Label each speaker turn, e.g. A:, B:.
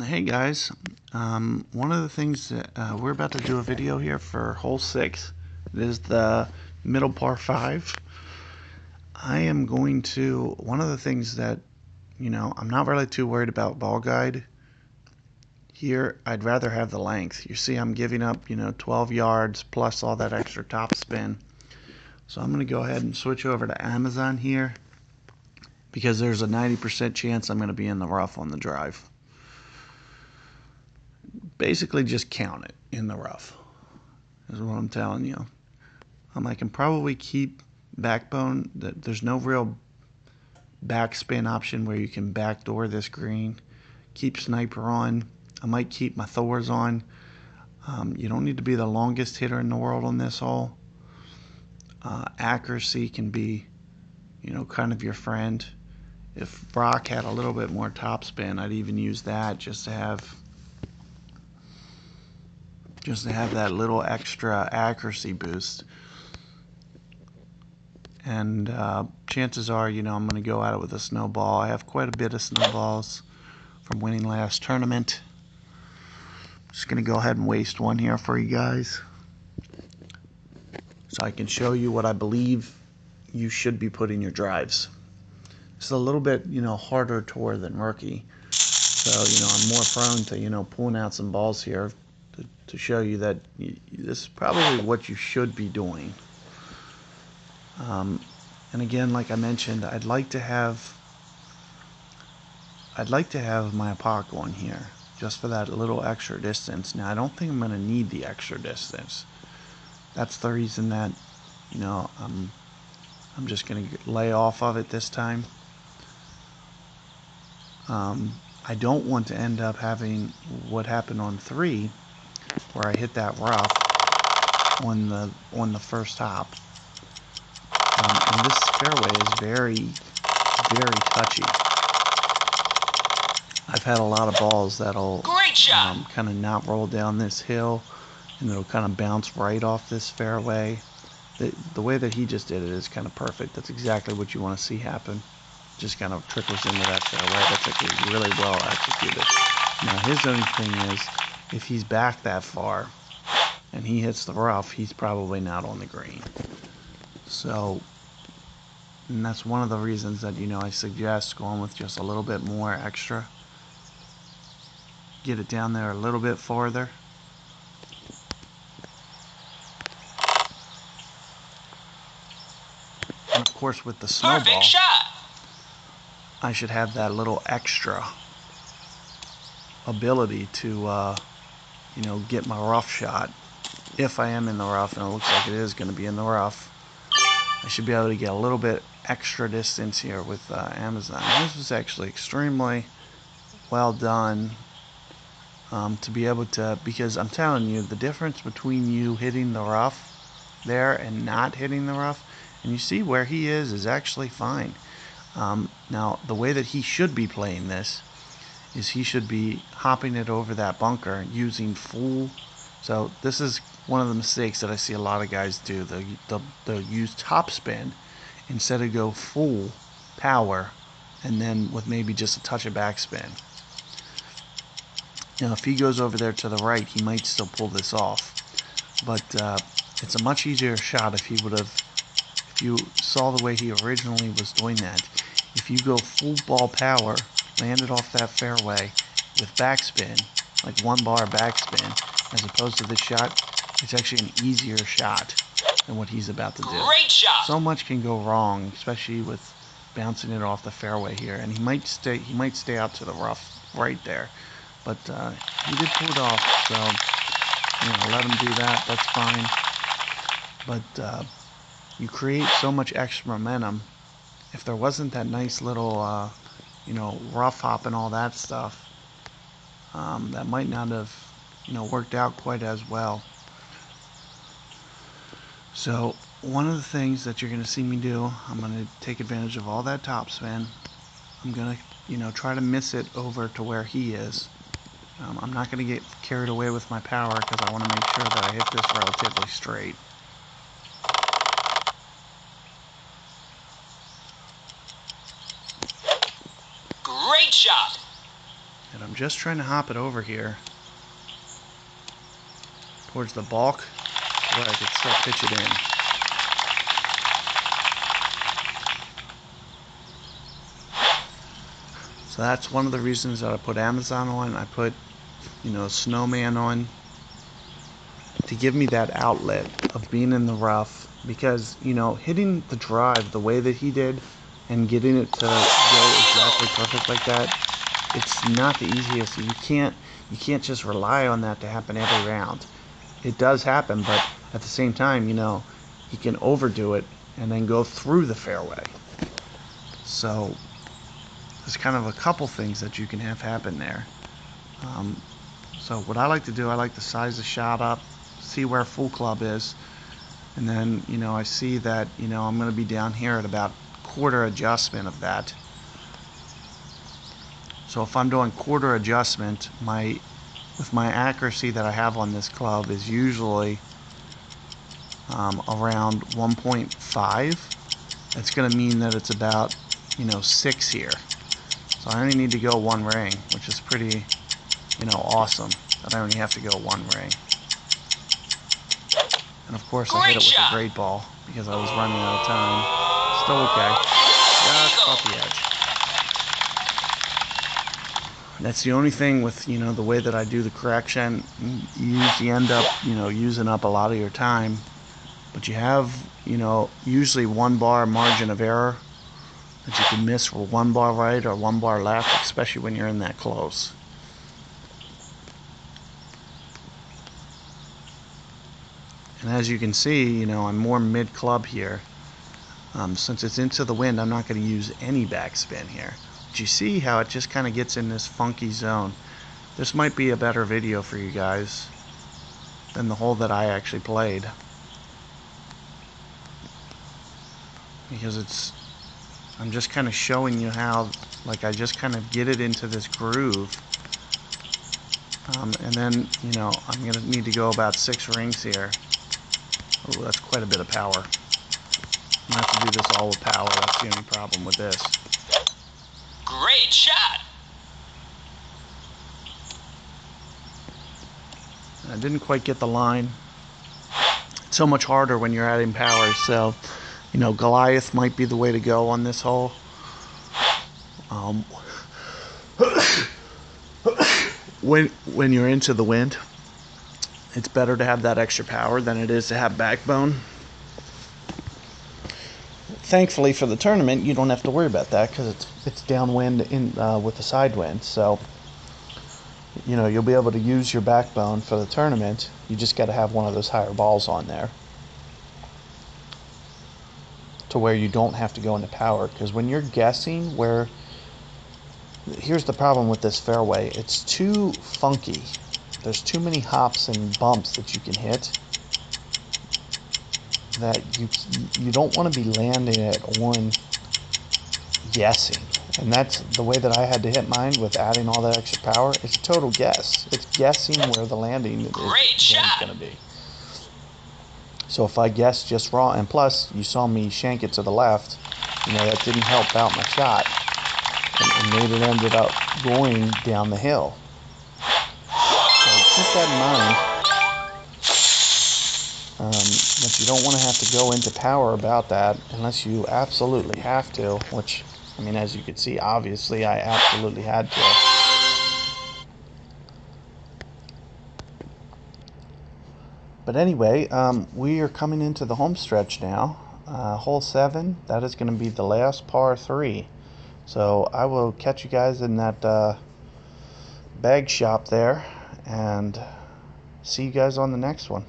A: Hey guys, one of the things that we're about to do a video here for hole 6. It is the middle par 5. One of the things that, I'm not really too worried about ball guide. Here, I'd rather have the length. You see I'm giving up, 12 yards plus all that extra top spin. So I'm going to go ahead and switch over to Amazon here because there's a 90% chance I'm going to be in the rough on the drive. Basically just count it in the rough is what I'm telling you. I can probably keep backbone. There's no real backspin option where you can backdoor this green. Keep sniper on. I might keep my Thors on. You don't need to be the longest hitter in the world on this hole. Accuracy can be, kind of your friend. If Brock had a little bit more topspin, I'd even use that just to have that little extra accuracy boost. And chances are, I'm going to go at it with a snowball. I have quite a bit of snowballs from winning last tournament. Just going to go ahead and waste one here for you guys, so I can show you what I believe you should be putting your drives. It's a little bit, harder tour than rookie. So, I'm more prone to, pulling out some balls here to show you that this is probably what you should be doing. And again, like I mentioned, I'd like to have my Apoc on here just for that little extra distance. Now, I don't think I'm going to need the extra distance. That's the reason that, I'm just going to lay off of it this time. I don't want to end up having what happened on 3, where I hit that rough on the first hop. And this fairway is very, very touchy. I've had a lot of balls that'll kind of not roll down this hill, and it'll kind of bounce right off this fairway. The way that he just did it is kind of perfect. That's exactly what you want to see happen. Just kind of trickles into that fairway. That's actually really well executed. Now, his only thing is, if he's back that far and he hits the rough, he's probably not on the green. So, and that's one of the reasons that, I suggest going with just a little bit more extra. Get it down there a little bit farther. And of course, with the snowball, I should have that little extra ability to, get my rough shot. If I am in the rough, and it looks like it is going to be in the rough, I should be able to get a little bit extra distance here with Amazon. This was actually extremely well done to be able to, because I'm telling you, the difference between you hitting the rough there and not hitting the rough, and you see where he is actually fine. Now, the way that he should be playing this is he should be hopping it over that bunker using full. So this is one of the mistakes that I see a lot of guys do. They'll use topspin instead of go full power, and then with maybe just a touch of backspin. Now, if he goes over there to the right, he might still pull this off. But it's a much easier shot if you saw the way he originally was doing that. If you go full ball power, land it off that fairway with backspin, like 1 bar backspin, as opposed to this shot, it's actually an easier shot than what he's about to do.
B: Great shot!
A: So much can go wrong, especially with bouncing it off the fairway here, and he might stay out to the rough right there. But he did pull it off, so let him do that. That's fine. But you create so much extra momentum. If there wasn't that nice little, rough hop and all that stuff, that might not have, worked out quite as well. So one of the things that you're going to see me do, I'm going to take advantage of all that topspin. I'm going to, try to miss it over to where he is. I'm not going to get carried away with my power because I want to make sure that I hit this relatively straight.
B: Great shot!
A: Hit a I'm just trying to hop it over here towards the bulk where I could still pitch it in. So that's one of the reasons that I put Amazon on. I put, Snowman on to give me that outlet of being in the rough, because, hitting the drive the way that he did and getting it to go exactly perfect like that, it's not the easiest. You can't just rely on that to happen every round. It does happen, but at the same time, you can overdo it and then go through the fairway. So there's kind of a couple things that you can have happen there. So what I like to do, I like to size the shot up, see where full club is, and then I see that I'm going to be down here at about quarter adjustment of that. So if I'm doing quarter adjustment, with my accuracy that I have on this club is usually around 1.5. That's going to mean that it's about 6 here. So I only need to go one ring, which is pretty awesome that I only have to go one ring. And of course I hit it with a great ball because I was running out of time. Still okay. Just off the edge. That's the only thing with the way that I do the correction. You usually end up using up a lot of your time, but you have usually 1 bar margin of error that you can miss for 1 bar right or 1 bar left, especially when you're in that close. And as you can see, I'm more mid-club here. Since it's into the wind, I'm not going to use any backspin here. But you see how it just kind of gets in this funky zone. This might be a better video for you guys than the hole that I actually played, because I'm just kind of showing you how, I just kind of get it into this groove. And then, I'm going to need to go about 6 rings here. Oh, that's quite a bit of power. I'm going to have to do this all with power. That's the only problem with this.
B: Great shot!
A: I didn't quite get the line. It's so much harder when you're adding power, so Goliath might be the way to go on this hole. When you're into the wind, it's better to have that extra power than it is to have backbone. Thankfully for the tournament, you don't have to worry about that because it's downwind with the side wind. So you'll be able to use your backbone for the tournament. You just got to have one of those higher balls on there to where you don't have to go into power. Because when you're guessing here's the problem with this fairway. It's too funky. There's too many hops and bumps that you can hit that you don't want to be landing it on guessing. And that's the way that I had to hit mine with adding all that extra power. It's a total guess. It's guessing where the landing is going to be. So if I guess just wrong, and plus you saw me shank it to the left, that didn't help out my shot, and made it ended up going down the hill. So keep that in mind. That you don't want to have to go into power about that unless you absolutely have to, which, as you can see, obviously I absolutely had to. But anyway, we are coming into the home stretch now. Hole 7, that is going to be the last par 3. So I will catch you guys in that bag shop there, and see you guys on the next one.